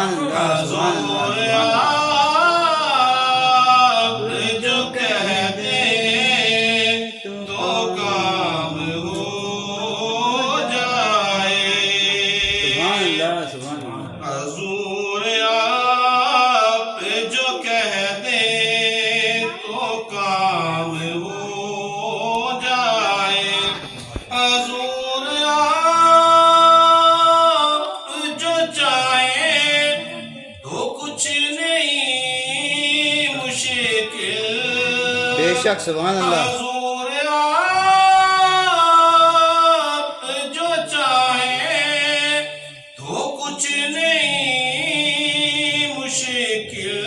سبحان اللہ سبحان اللہ آپ جو کہہ دیں تو کام ہو جائے سبحان اللہ سبحان اللہ حضور آپ جو کہہ دیں تو کام ہو جائے حضور آپ جو چاہیں تو کچھ نہیں مشکل بے شک سبحان اللہ حضور آپ جو چاہیں تو کچھ نہیں مشکل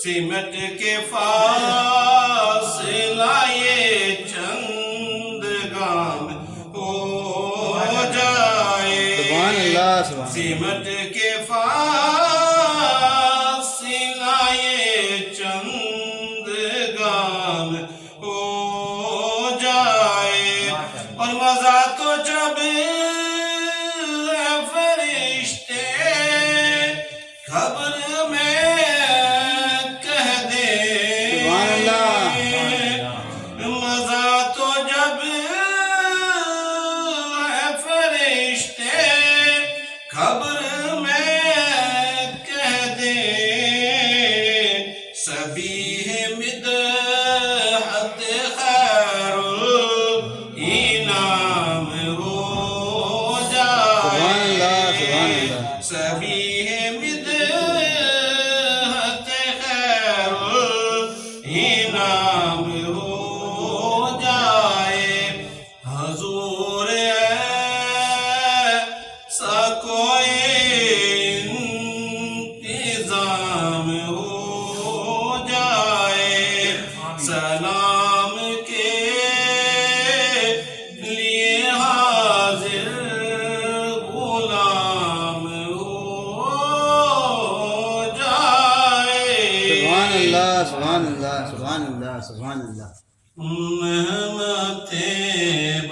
سمٹ کے فاصلہ یہ چند گام ہو جائے سبحان اللہ سبحان سمٹ کے فاصلہ یہ چند گام ہو جائے اور مزہ تو جب فرشتے خبر میں کہہ دیں سبحان اللہ مزہ تو جب فرشتے خبر میں کہہ دیں سبیح مدحت خیر الانام ہو سبحان جائے اللہ سبحان اللہ سبیح مدحت خیر الانام ہو جائے حضور ایسا کوئی انتظام ہو جائے سلام کے لیے حاضر غلام ہو جائے سبحان اللہ سبحان اللہ سبحان اللہ سبحان اللہ نعمتیں